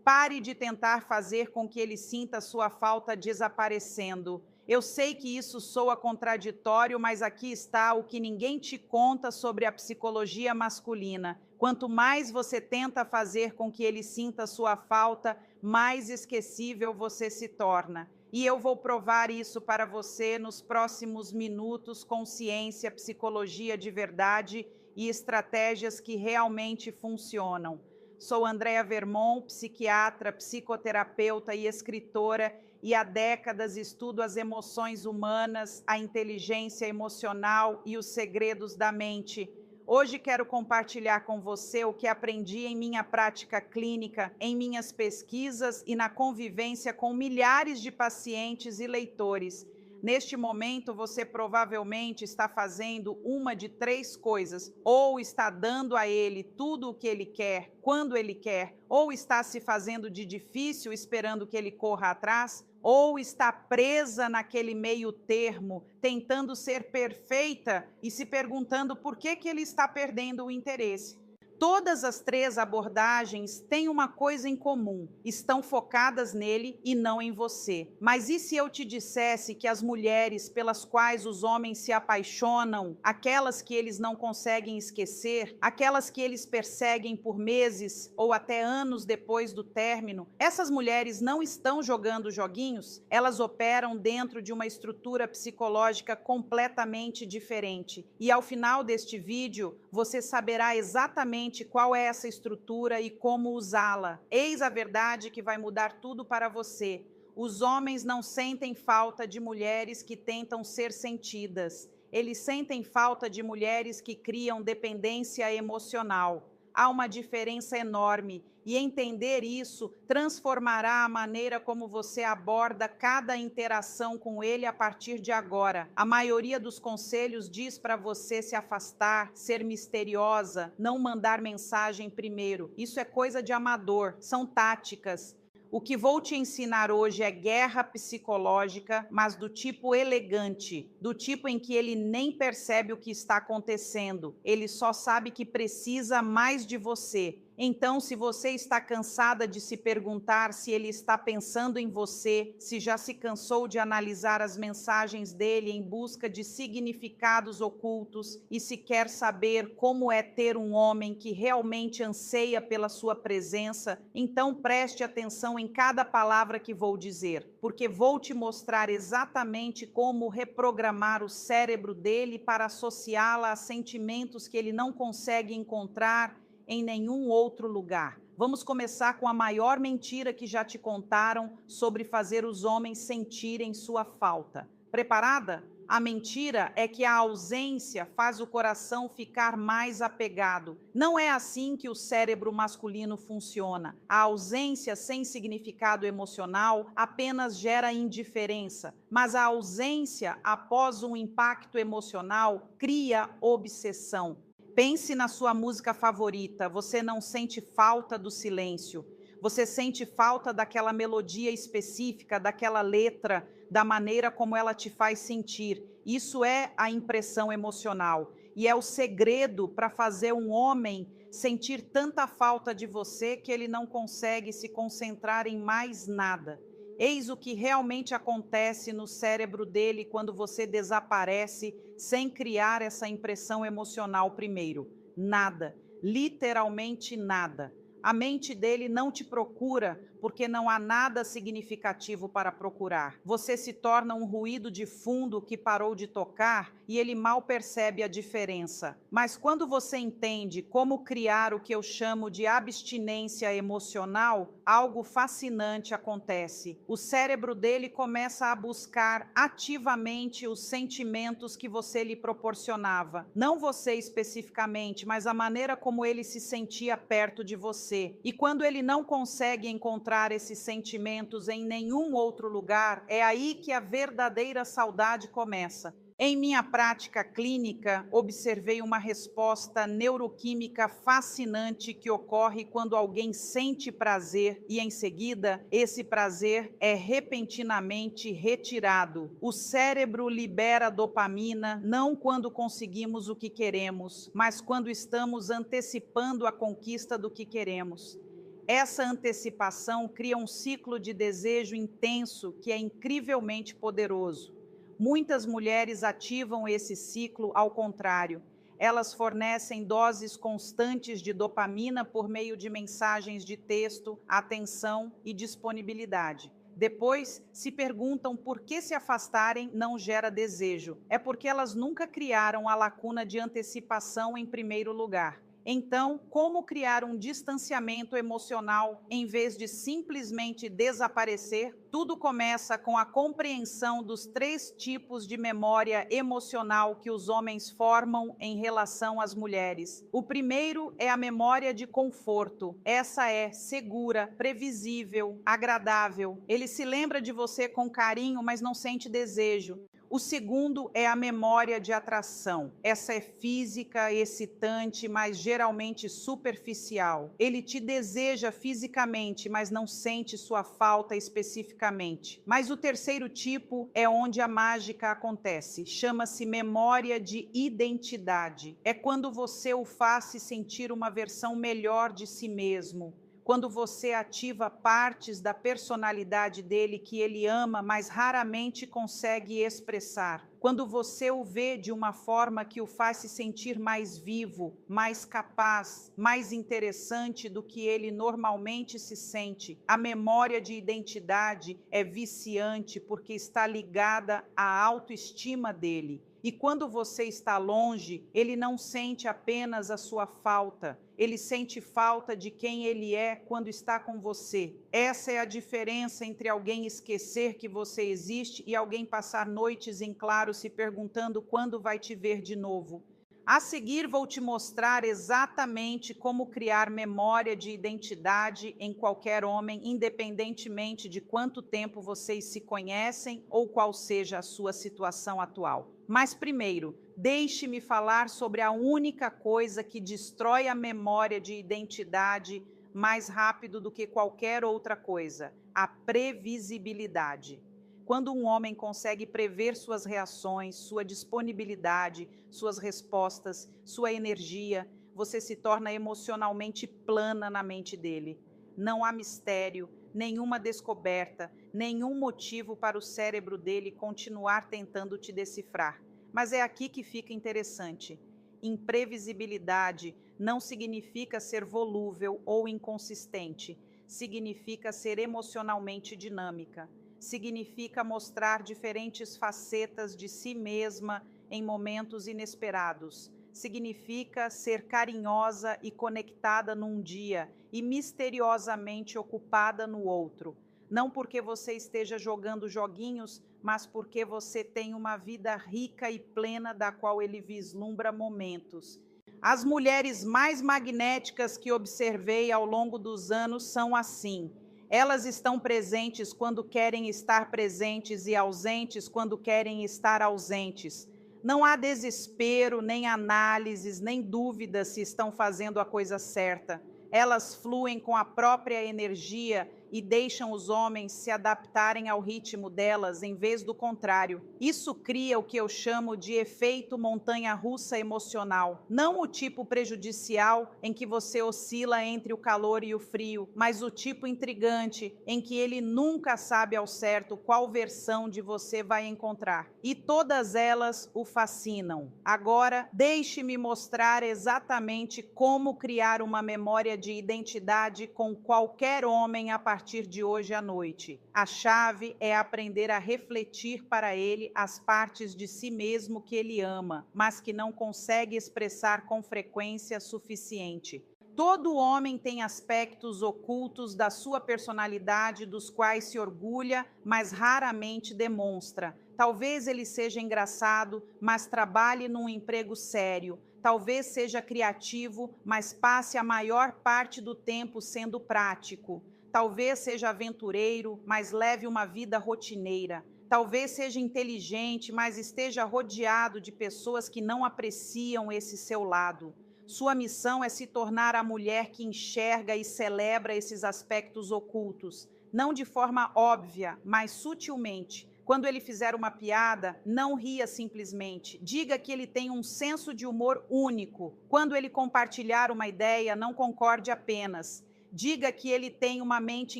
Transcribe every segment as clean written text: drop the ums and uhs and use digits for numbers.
Pare de tentar fazer com que ele sinta sua falta desaparecendo. Eu sei que isso soa contraditório, mas aqui está o que ninguém te conta sobre a psicologia masculina. Quanto mais você tenta fazer com que ele sinta sua falta, mais esquecível você se torna. E eu vou provar isso para você nos próximos minutos com ciência, psicologia de verdade e estratégias que realmente funcionam. Sou Andréa Vermont, psiquiatra, psicoterapeuta e escritora, e há décadas estudo as emoções humanas, a inteligência emocional e os segredos da mente. Hoje quero compartilhar com você o que aprendi em minha prática clínica, em minhas pesquisas e na convivência com milhares de pacientes e leitores. Neste momento, você provavelmente está fazendo uma de três coisas: ou está dando a ele tudo o que ele quer, quando ele quer, ou está se fazendo de difícil esperando que ele corra atrás, ou está presa naquele meio termo, tentando ser perfeita e se perguntando por que ele está perdendo o interesse. Todas as três abordagens têm uma coisa em comum: estão focadas nele e não em você. Mas e se eu te dissesse que as mulheres pelas quais os homens se apaixonam, aquelas que eles não conseguem esquecer, aquelas que eles perseguem por meses ou até anos depois do término, essas mulheres não estão jogando joguinhos? Elas operam dentro de uma estrutura psicológica completamente diferente. E ao final deste vídeo, você saberá exatamente qual é essa estrutura e como usá-la. Eis a verdade que vai mudar tudo para você. Os homens não sentem falta de mulheres que tentam ser sentidas. Eles sentem falta de mulheres que criam dependência emocional. Há uma diferença enorme, e entender isso transformará a maneira como você aborda cada interação com ele a partir de agora. A maioria dos conselhos diz para você se afastar, ser misteriosa, não mandar mensagem primeiro. Isso é coisa de amador, são táticas. O que vou te ensinar hoje é guerra psicológica, mas do tipo elegante, do tipo em que ele nem percebe o que está acontecendo, ele só sabe que precisa mais de você. Então, se você está cansada de se perguntar se ele está pensando em você, se já se cansou de analisar as mensagens dele em busca de significados ocultos e se quer saber como é ter um homem que realmente anseia pela sua presença, então preste atenção em cada palavra que vou dizer, porque vou te mostrar exatamente como reprogramar o cérebro dele para associá-la a sentimentos que ele não consegue encontrar em nenhum outro lugar. Vamos começar com a maior mentira que já te contaram sobre fazer os homens sentirem sua falta. Preparada? A mentira é que a ausência faz o coração ficar mais apegado. Não é assim que o cérebro masculino funciona. A ausência sem significado emocional apenas gera indiferença, mas a ausência após um impacto emocional cria obsessão. Pense na sua música favorita, você não sente falta do silêncio. Você sente falta daquela melodia específica, daquela letra, da maneira como ela te faz sentir. Isso é a impressão emocional. E é o segredo para fazer um homem sentir tanta falta de você que ele não consegue se concentrar em mais nada. Eis o que realmente acontece no cérebro dele quando você desaparece sem criar essa impressão emocional primeiro. Nada, literalmente nada. A mente dele não te procura porque não há nada significativo para procurar. Você se torna um ruído de fundo que parou de tocar e ele mal percebe a diferença. Mas quando você entende como criar o que eu chamo de abstinência emocional, algo fascinante acontece. O cérebro dele começa a buscar ativamente os sentimentos que você lhe proporcionava. Não você especificamente, mas a maneira como ele se sentia perto de você. E quando ele não consegue encontrar esses sentimentos em nenhum outro lugar, é aí que a verdadeira saudade começa. Em minha prática clínica, observei uma resposta neuroquímica fascinante que ocorre quando alguém sente prazer e, em seguida, esse prazer é repentinamente retirado. O cérebro libera dopamina não quando conseguimos o que queremos, mas quando estamos antecipando a conquista do que queremos. Essa antecipação cria um ciclo de desejo intenso que é incrivelmente poderoso. Muitas mulheres ativam esse ciclo ao contrário. Elas fornecem doses constantes de dopamina por meio de mensagens de texto, atenção e disponibilidade. Depois, se perguntam por que se afastarem não gera desejo. É porque elas nunca criaram a lacuna de antecipação em primeiro lugar. Então, como criar um distanciamento emocional em vez de simplesmente desaparecer? Tudo começa com a compreensão dos 3 tipos de memória emocional que os homens formam em relação às mulheres. O primeiro é a memória de conforto. Essa é segura, previsível, agradável. Ele se lembra de você com carinho, mas não sente desejo. O segundo é a memória de atração. Essa é física, excitante, mas geralmente superficial. Ele te deseja fisicamente, mas não sente sua falta especificamente. Mas o terceiro tipo é onde a mágica acontece. Chama-se memória de identidade. É quando você o faz se sentir uma versão melhor de si mesmo. Quando você ativa partes da personalidade dele que ele ama, mas raramente consegue expressar. Quando você o vê de uma forma que o faz se sentir mais vivo, mais capaz, mais interessante do que ele normalmente se sente. A memória de identidade é viciante porque está ligada à autoestima dele. E quando você está longe, ele não sente apenas a sua falta, ele sente falta de quem ele é quando está com você. Essa é a diferença entre alguém esquecer que você existe e alguém passar noites em claro se perguntando quando vai te ver de novo. A seguir, vou te mostrar exatamente como criar memória de identidade em qualquer homem, independentemente de quanto tempo vocês se conhecem ou qual seja a sua situação atual. Mas primeiro, deixe-me falar sobre a única coisa que destrói a memória de identidade mais rápido do que qualquer outra coisa: a previsibilidade. Quando um homem consegue prever suas reações, sua disponibilidade, suas respostas, sua energia, você se torna emocionalmente plana na mente dele. Não há mistério, nenhuma descoberta, nenhum motivo para o cérebro dele continuar tentando te decifrar. Mas é aqui que fica interessante. Imprevisibilidade não significa ser volúvel ou inconsistente, significa ser emocionalmente dinâmica. Significa mostrar diferentes facetas de si mesma em momentos inesperados. Significa ser carinhosa e conectada num dia e misteriosamente ocupada no outro. Não porque você esteja jogando joguinhos, mas porque você tem uma vida rica e plena da qual ele vislumbra momentos. As mulheres mais magnéticas que observei ao longo dos anos são assim. Elas estão presentes quando querem estar presentes e ausentes quando querem estar ausentes. Não há desespero, nem análises, nem dúvidas se estão fazendo a coisa certa. Elas fluem com a própria energia e deixam os homens se adaptarem ao ritmo delas em vez do contrário. Isso cria o que eu chamo de efeito montanha-russa emocional. Não o tipo prejudicial em que você oscila entre o calor e o frio, mas o tipo intrigante em que ele nunca sabe ao certo qual versão de você vai encontrar. E todas elas o fascinam. Agora, deixe-me mostrar exatamente como criar uma memória de identidade com qualquer homem a partir de hoje à noite. A chave é aprender a refletir para ele as partes de si mesmo que ele ama, mas que não consegue expressar com frequência suficiente. Todo homem tem aspectos ocultos da sua personalidade dos quais se orgulha, mas raramente demonstra. Talvez ele seja engraçado, mas trabalhe num emprego sério. Talvez seja criativo, mas passe a maior parte do tempo sendo prático. Talvez seja aventureiro, mas leve uma vida rotineira. Talvez seja inteligente, mas esteja rodeado de pessoas que não apreciam esse seu lado. Sua missão é se tornar a mulher que enxerga e celebra esses aspectos ocultos, não de forma óbvia, mas sutilmente. Quando ele fizer uma piada, não ria simplesmente. Diga que ele tem um senso de humor único. Quando ele compartilhar uma ideia, não concorde apenas. Diga que ele tem uma mente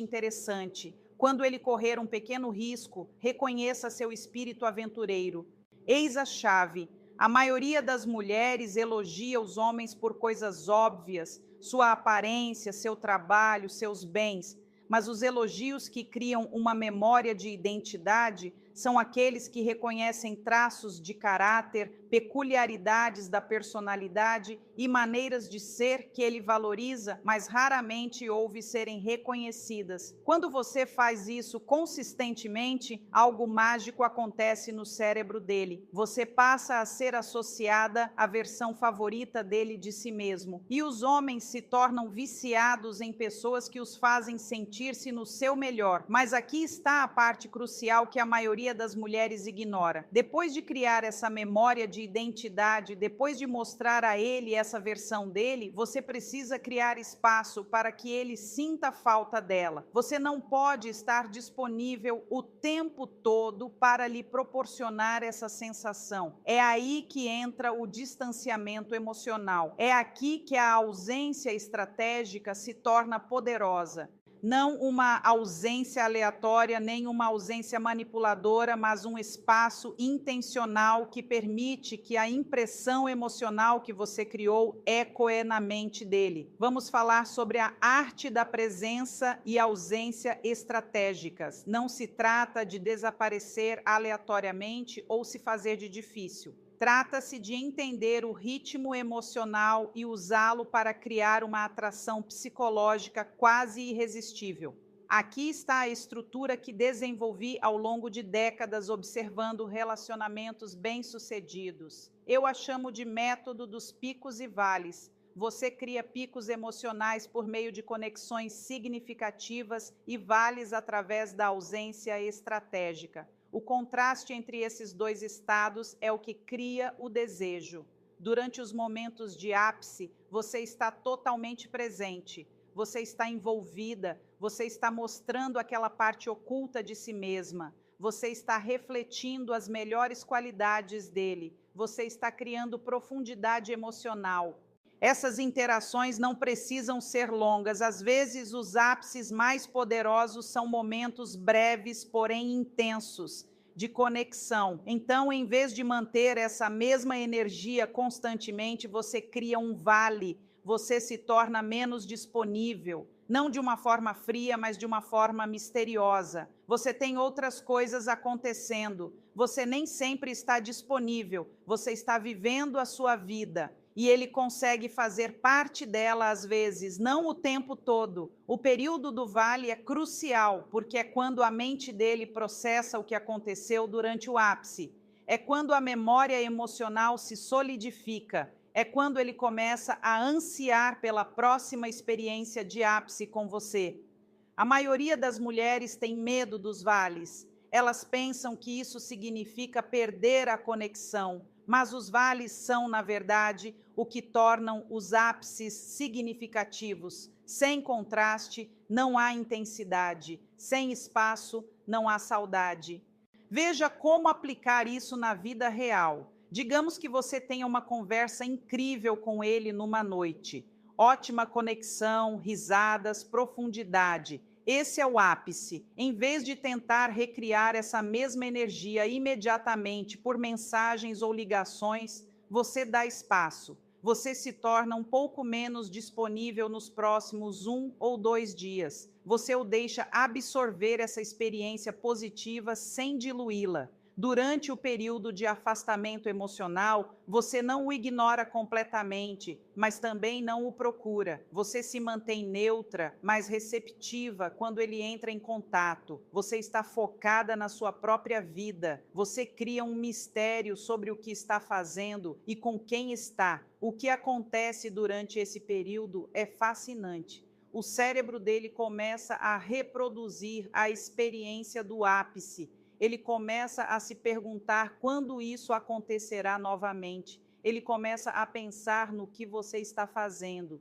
interessante. Quando ele correr um pequeno risco, reconheça seu espírito aventureiro. Eis a chave. A maioria das mulheres elogia os homens por coisas óbvias, sua aparência, seu trabalho, seus bens, mas os elogios que criam uma memória de identidade são aqueles que reconhecem traços de caráter, peculiaridades da personalidade e maneiras de ser que ele valoriza, mas raramente ouve serem reconhecidas. Quando você faz isso consistentemente, algo mágico acontece no cérebro dele. Você passa a ser associada à versão favorita dele de si mesmo. E os homens se tornam viciados em pessoas que os fazem sentir-se no seu melhor. Mas aqui está a parte crucial que a maioria das mulheres ignora. Depois de criar essa memória de identidade, depois de mostrar a ele essa versão dele, você precisa criar espaço para que ele sinta falta dela. Você não pode estar disponível o tempo todo para lhe proporcionar essa sensação. É aí que entra o distanciamento emocional. É aqui que a ausência estratégica se torna poderosa. Não uma ausência aleatória, nem uma ausência manipuladora, mas um espaço intencional que permite que a impressão emocional que você criou ecoe na mente dele. Vamos falar sobre a arte da presença e ausência estratégicas. Não se trata de desaparecer aleatoriamente ou se fazer de difícil. Trata-se de entender o ritmo emocional e usá-lo para criar uma atração psicológica quase irresistível. Aqui está a estrutura que desenvolvi ao longo de décadas observando relacionamentos bem-sucedidos. Eu a chamo de método dos picos e vales. Você cria picos emocionais por meio de conexões significativas e vales através da ausência estratégica. O contraste entre esses dois estados é o que cria o desejo. Durante os momentos de ápice, você está totalmente presente, você está envolvida, você está mostrando aquela parte oculta de si mesma, você está refletindo as melhores qualidades dele, você está criando profundidade emocional. Essas interações não precisam ser longas. Às vezes, os ápices mais poderosos são momentos breves, porém intensos, de conexão. Então, em vez de manter essa mesma energia constantemente, você cria um vale, você se torna menos disponível. Não de uma forma fria, mas de uma forma misteriosa. Você tem outras coisas acontecendo. Você nem sempre está disponível. Você está vivendo a sua vida. E ele consegue fazer parte dela às vezes, não o tempo todo. O período do vale é crucial, porque é quando a mente dele processa o que aconteceu durante o ápice. É quando a memória emocional se solidifica. É quando ele começa a ansiar pela próxima experiência de ápice com você. A maioria das mulheres tem medo dos vales. Elas pensam que isso significa perder a conexão, mas os vales são, na verdade, o que tornam os ápices significativos. Sem contraste, não há intensidade. Sem espaço, não há saudade. Veja como aplicar isso na vida real. Digamos que você tenha uma conversa incrível com ele numa noite. Ótima conexão, risadas, profundidade. Esse é o ápice. Em vez de tentar recriar essa mesma energia imediatamente por mensagens ou ligações, você dá espaço. Você se torna um pouco menos disponível nos próximos 1 ou 2 dias. Você o deixa absorver essa experiência positiva sem diluí-la. Durante o período de afastamento emocional, você não o ignora completamente, mas também não o procura. Você se mantém neutra, mas receptiva quando ele entra em contato. Você está focada na sua própria vida. Você cria um mistério sobre o que está fazendo e com quem está. O que acontece durante esse período é fascinante. O cérebro dele começa a reproduzir a experiência do ápice. Ele começa a se perguntar quando isso acontecerá novamente. Ele começa a pensar no que você está fazendo.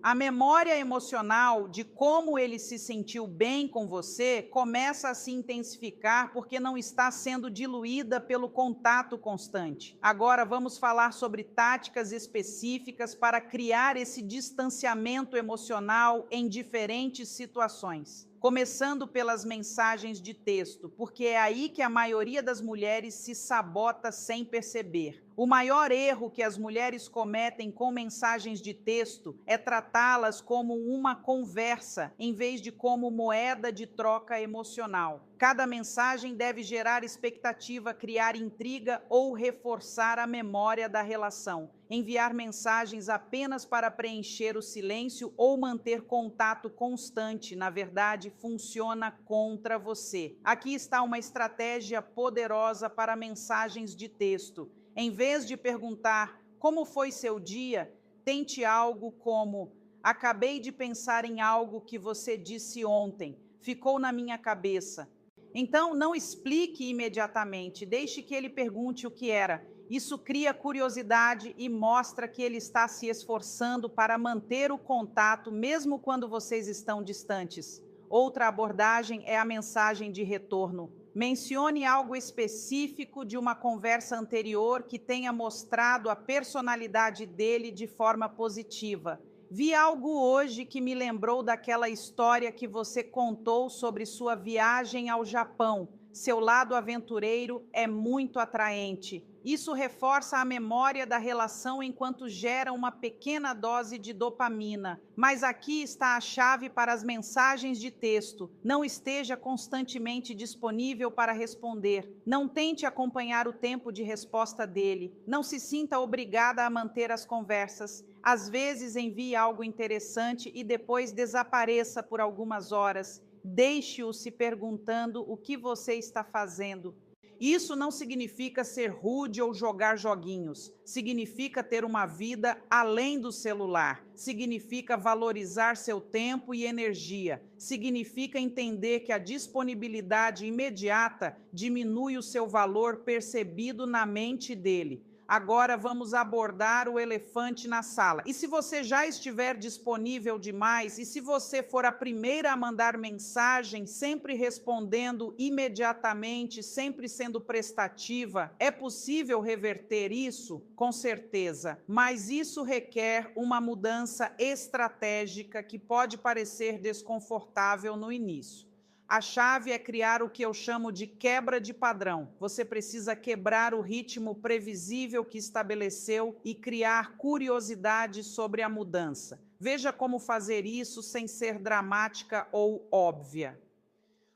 A memória emocional de como ele se sentiu bem com você começa a se intensificar porque não está sendo diluída pelo contato constante. Agora vamos falar sobre táticas específicas para criar esse distanciamento emocional em diferentes situações. Começando pelas mensagens de texto, porque é aí que a maioria das mulheres se sabota sem perceber. O maior erro que as mulheres cometem com mensagens de texto é tratá-las como uma conversa, em vez de como moeda de troca emocional. Cada mensagem deve gerar expectativa, criar intriga ou reforçar a memória da relação. Enviar mensagens apenas para preencher o silêncio ou manter contato constante, na verdade, funciona contra você. Aqui está uma estratégia poderosa para mensagens de texto. Em vez de perguntar como foi seu dia, tente algo como: acabei de pensar em algo que você disse ontem, ficou na minha cabeça. Então, não explique imediatamente, deixe que ele pergunte o que era. Isso cria curiosidade e mostra que ele está se esforçando para manter o contato, mesmo quando vocês estão distantes. Outra abordagem é a mensagem de retorno. Mencione algo específico de uma conversa anterior que tenha mostrado a personalidade dele de forma positiva. Vi algo hoje que me lembrou daquela história que você contou sobre sua viagem ao Japão. Seu lado aventureiro é muito atraente. Isso reforça a memória da relação enquanto gera uma pequena dose de dopamina. Mas aqui está a chave para as mensagens de texto. Não esteja constantemente disponível para responder. Não tente acompanhar o tempo de resposta dele. Não se sinta obrigada a manter as conversas. Às vezes envie algo interessante e depois desapareça por algumas horas. Deixe-o se perguntando o que você está fazendo. Isso não significa ser rude ou jogar joguinhos. Significa ter uma vida além do celular. Significa valorizar seu tempo e energia. Significa entender que a disponibilidade imediata diminui o seu valor percebido na mente dele. Agora vamos abordar o elefante na sala. E se você já estiver disponível demais, e se você for a primeira a mandar mensagem, sempre respondendo imediatamente, sempre sendo prestativa, é possível reverter isso? Com certeza. Mas isso requer uma mudança estratégica que pode parecer desconfortável no início. A chave é criar o que eu chamo de quebra de padrão. Você precisa quebrar o ritmo previsível que estabeleceu e criar curiosidade sobre a mudança. Veja como fazer isso sem ser dramática ou óbvia.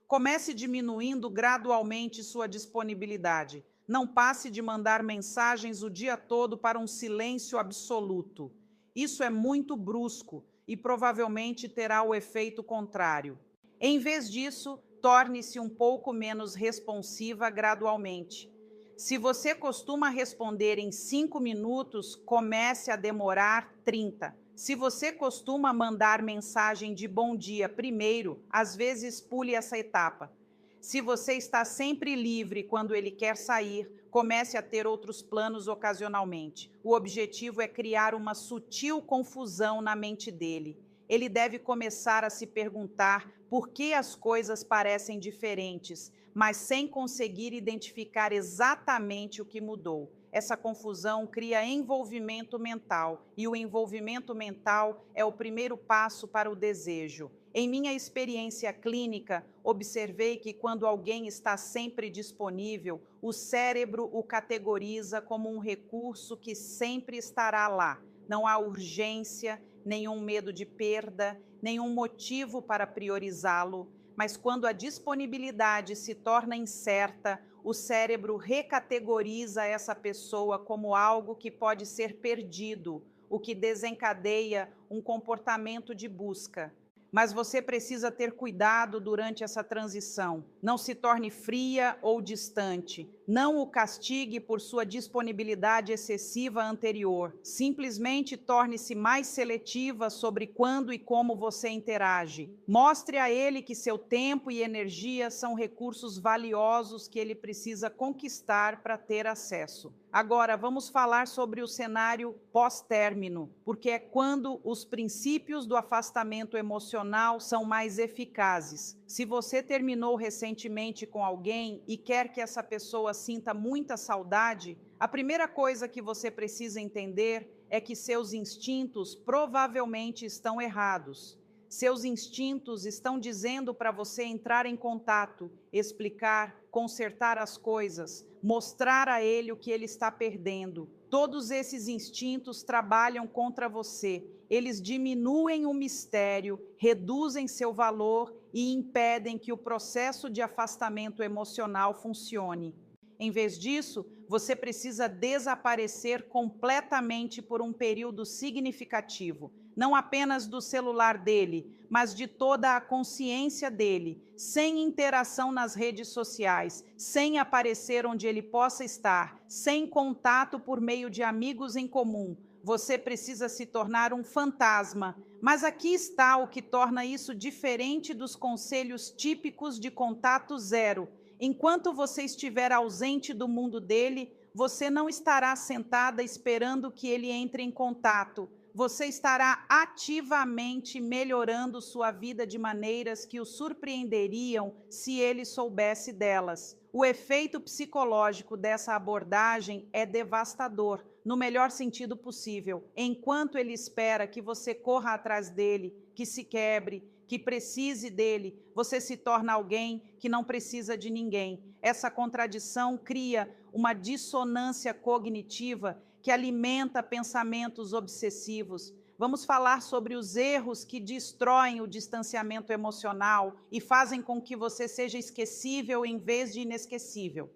Comece diminuindo gradualmente sua disponibilidade. Não passe de mandar mensagens o dia todo para um silêncio absoluto. Isso é muito brusco e provavelmente terá o efeito contrário. Em vez disso, torne-se um pouco menos responsiva gradualmente. Se você costuma responder em 5 minutos, comece a demorar 30. Se você costuma mandar mensagem de bom dia primeiro, às vezes pule essa etapa. Se você está sempre livre quando ele quer sair, comece a ter outros planos ocasionalmente. O objetivo é criar uma sutil confusão na mente dele. Ele deve começar a se perguntar por que as coisas parecem diferentes, mas sem conseguir identificar exatamente o que mudou. Essa confusão cria envolvimento mental, e o envolvimento mental é o primeiro passo para o desejo. Em minha experiência clínica, observei que quando alguém está sempre disponível, o cérebro o categoriza como um recurso que sempre estará lá. Não há urgência, nenhum medo de perda, nenhum motivo para priorizá-lo, mas quando a disponibilidade se torna incerta, o cérebro recategoriza essa pessoa como algo que pode ser perdido, o que desencadeia um comportamento de busca. Mas você precisa ter cuidado durante essa transição. Não se torne fria ou distante. Não o castigue por sua disponibilidade excessiva anterior. Simplesmente torne-se mais seletiva sobre quando e como você interage. Mostre a ele que seu tempo e energia são recursos valiosos que ele precisa conquistar para ter acesso. Agora, vamos falar sobre o cenário pós-término, porque é quando os princípios do afastamento emocional são mais eficazes. Se você terminou recentemente com alguém e quer que essa pessoa sinta muita saudade, a primeira coisa que você precisa entender é que seus instintos provavelmente estão errados. Seus instintos estão dizendo para você entrar em contato, explicar, consertar as coisas, mostrar a ele o que ele está perdendo. Todos esses instintos trabalham contra você. Eles diminuem o mistério, reduzem seu valor e impedem que o processo de afastamento emocional funcione. Em vez disso, você precisa desaparecer completamente por um período significativo, não apenas do celular dele, mas de toda a consciência dele, sem interação nas redes sociais, sem aparecer onde ele possa estar, sem contato por meio de amigos em comum. Você precisa se tornar um fantasma. Mas aqui está o que torna isso diferente dos conselhos típicos de contato zero. Enquanto você estiver ausente do mundo dele, você não estará sentada esperando que ele entre em contato. Você estará ativamente melhorando sua vida de maneiras que o surpreenderiam se ele soubesse delas. O efeito psicológico dessa abordagem é devastador, no melhor sentido possível. Enquanto ele espera que você corra atrás dele, que se quebre, que precise dele, você se torna alguém que não precisa de ninguém. Essa contradição cria uma dissonância cognitiva que alimenta pensamentos obsessivos. Vamos falar sobre os erros que destroem o distanciamento emocional e fazem com que você seja esquecível em vez de inesquecível.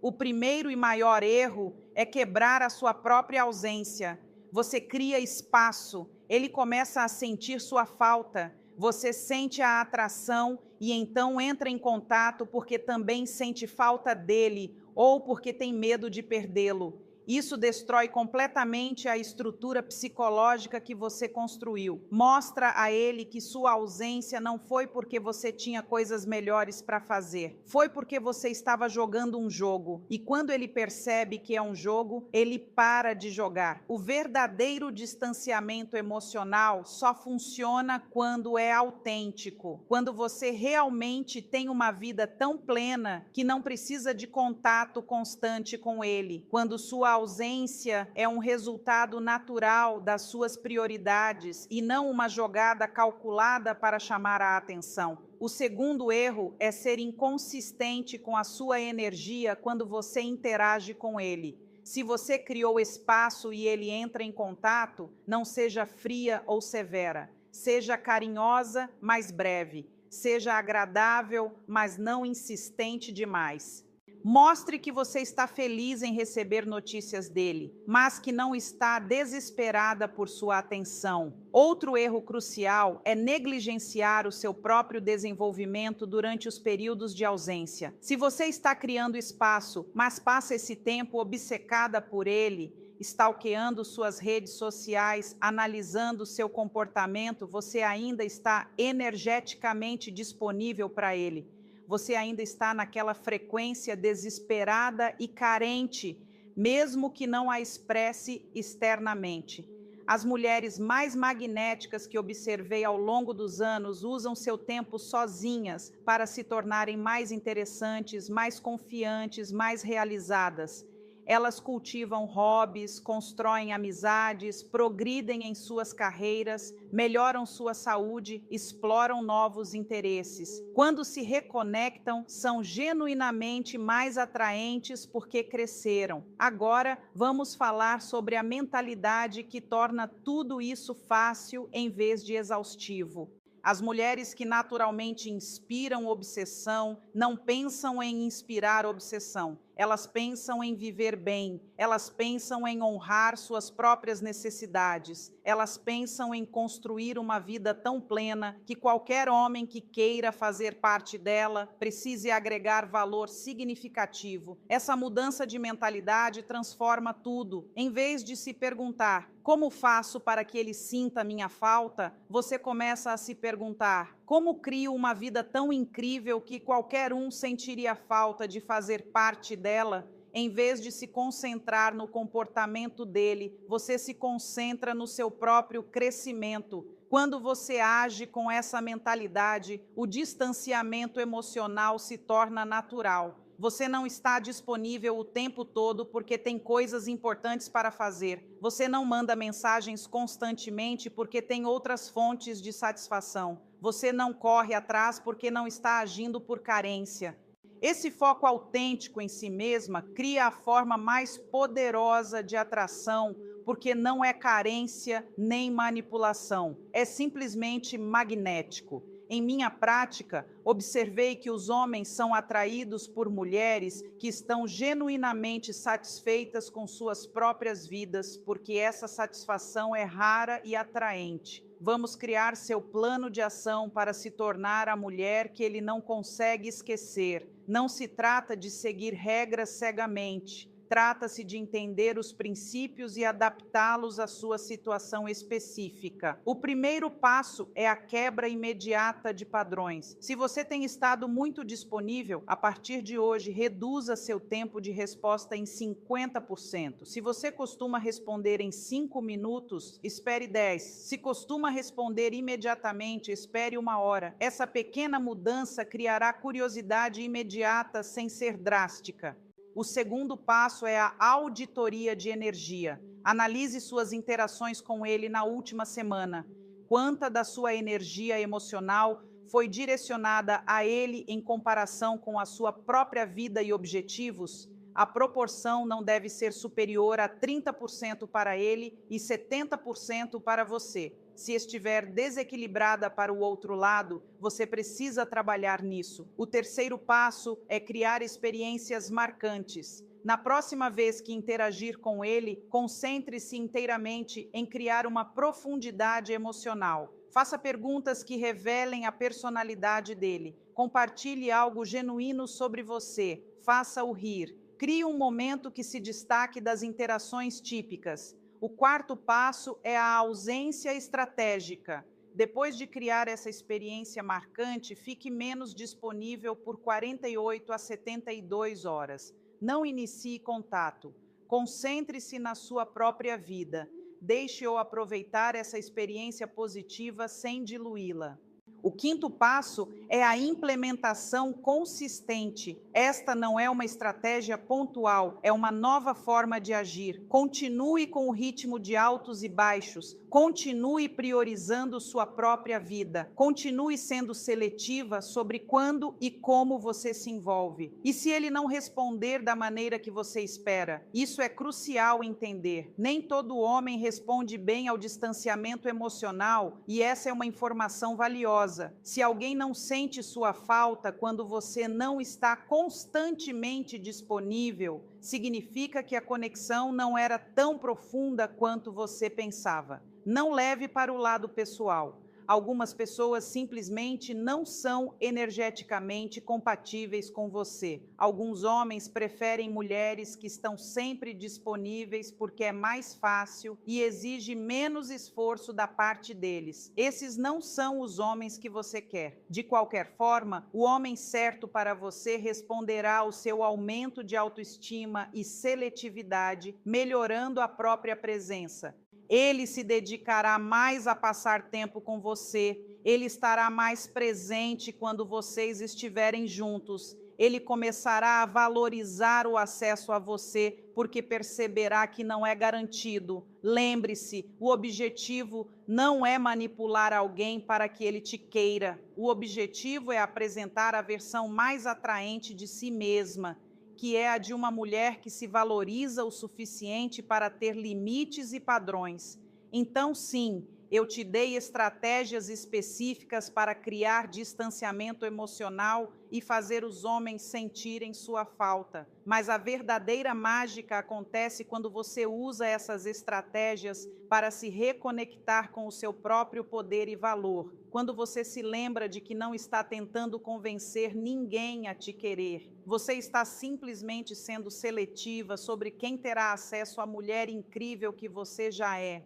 O primeiro e maior erro é quebrar a sua própria ausência. Você cria espaço, ele começa a sentir sua falta. Você sente a atração e então entra em contato porque também sente falta dele ou porque tem medo de perdê-lo. Isso destrói completamente a estrutura psicológica que você construiu. Mostra a ele que sua ausência não foi porque você tinha coisas melhores para fazer. Foi porque você estava jogando um jogo. E quando ele percebe que é um jogo, ele para de jogar. O verdadeiro distanciamento emocional só funciona quando é autêntico. Quando você realmente tem uma vida tão plena que não precisa de contato constante com ele. Quando sua ausência é um resultado natural das suas prioridades e não uma jogada calculada para chamar a atenção. O segundo erro é ser inconsistente com a sua energia quando você interage com ele. Se você criou espaço e ele entra em contato, não seja fria ou severa. Seja carinhosa, mas breve. Seja agradável, mas não insistente demais. Mostre que você está feliz em receber notícias dele, mas que não está desesperada por sua atenção. Outro erro crucial é negligenciar o seu próprio desenvolvimento durante os períodos de ausência. Se você está criando espaço, mas passa esse tempo obcecada por ele, stalkeando suas redes sociais, analisando seu comportamento, você ainda está energeticamente disponível para ele. Você ainda está naquela frequência desesperada e carente, mesmo que não a expresse externamente. As mulheres mais magnéticas que observei ao longo dos anos usam seu tempo sozinhas para se tornarem mais interessantes, mais confiantes, mais realizadas. Elas cultivam hobbies, constroem amizades, progridem em suas carreiras, melhoram sua saúde, exploram novos interesses. Quando se reconectam, são genuinamente mais atraentes porque cresceram. Agora, vamos falar sobre a mentalidade que torna tudo isso fácil em vez de exaustivo. As mulheres que naturalmente inspiram obsessão não pensam em inspirar obsessão. elas pensam em viver bem, elas pensam em honrar suas próprias necessidades, elas pensam em construir uma vida tão plena que qualquer homem que queira fazer parte dela precise agregar valor significativo. Essa mudança de mentalidade transforma tudo. Em vez de se perguntar: como faço para que ele sinta minha falta? Você começa a se perguntar: como crio uma vida tão incrível que qualquer um sentiria falta de fazer parte dela? Em vez de se concentrar no comportamento dele, você se concentra no seu próprio crescimento. Quando você age com essa mentalidade, o distanciamento emocional se torna natural. Você não está disponível o tempo todo porque tem coisas importantes para fazer. Você não manda mensagens constantemente porque tem outras fontes de satisfação. Você não corre atrás porque não está agindo por carência. Esse foco autêntico em si mesma cria a forma mais poderosa de atração, porque não é carência nem manipulação, é simplesmente magnético. Em minha prática, observei que os homens são atraídos por mulheres que estão genuinamente satisfeitas com suas próprias vidas, porque essa satisfação é rara e atraente. Vamos criar seu plano de ação para se tornar a mulher que ele não consegue esquecer. Não se trata de seguir regras cegamente. Trata-se de entender os princípios e adaptá-los à sua situação específica. O primeiro passo é a quebra imediata de padrões. Se você tem estado muito disponível, a partir de hoje, reduza seu tempo de resposta em 50%. Se você costuma responder em 5 minutos, espere 10. Se costuma responder imediatamente, espere 1 hora. Essa pequena mudança criará curiosidade imediata sem ser drástica. O segundo passo é a auditoria de energia. Analise suas interações com ele na última semana. Quanta da sua energia emocional foi direcionada a ele em comparação com a sua própria vida e objetivos? A proporção não deve ser superior a 30% para ele e 70% para você. Se estiver desequilibrada para o outro lado, você precisa trabalhar nisso. O terceiro passo é criar experiências marcantes. Na próxima vez que interagir com ele, concentre-se inteiramente em criar uma profundidade emocional. Faça perguntas que revelem a personalidade dele. Compartilhe algo genuíno sobre você. Faça-o rir. Crie um momento que se destaque das interações típicas. O quarto passo é a ausência estratégica. Depois de criar essa experiência marcante, fique menos disponível por 48 a 72 horas. Não inicie contato. Concentre-se na sua própria vida. Deixe-o aproveitar essa experiência positiva sem diluí-la. O quinto passo é a implementação consistente. Esta não é uma estratégia pontual, é uma nova forma de agir. Continue com o ritmo de altos e baixos. Continue priorizando sua própria vida. Continue sendo seletiva sobre quando e como você se envolve. E se ele não responder da maneira que você espera? Isso é crucial entender. Nem todo homem responde bem ao distanciamento emocional, e essa é uma informação valiosa. Se alguém não sente sua falta quando você não está constantemente disponível, significa que a conexão não era tão profunda quanto você pensava. Não leve para o lado pessoal. Algumas pessoas simplesmente não são energeticamente compatíveis com você. Alguns homens preferem mulheres que estão sempre disponíveis porque é mais fácil e exige menos esforço da parte deles. Esses não são os homens que você quer. De qualquer forma, o homem certo para você responderá ao seu aumento de autoestima e seletividade, melhorando a própria presença. Ele se dedicará mais a passar tempo com você, ele estará mais presente quando vocês estiverem juntos. Ele começará a valorizar o acesso a você, porque perceberá que não é garantido. Lembre-se, o objetivo não é manipular alguém para que ele te queira. O objetivo é apresentar a versão mais atraente de si mesma, que é a de uma mulher que se valoriza o suficiente para ter limites e padrões. Então, sim, Eu te dei estratégias específicas para criar distanciamento emocional e fazer os homens sentirem sua falta. Mas a verdadeira mágica acontece quando você usa essas estratégias para se reconectar com o seu próprio poder e valor. Quando você se lembra de que não está tentando convencer ninguém a te querer. Você está simplesmente sendo seletiva sobre quem terá acesso à mulher incrível que você já é.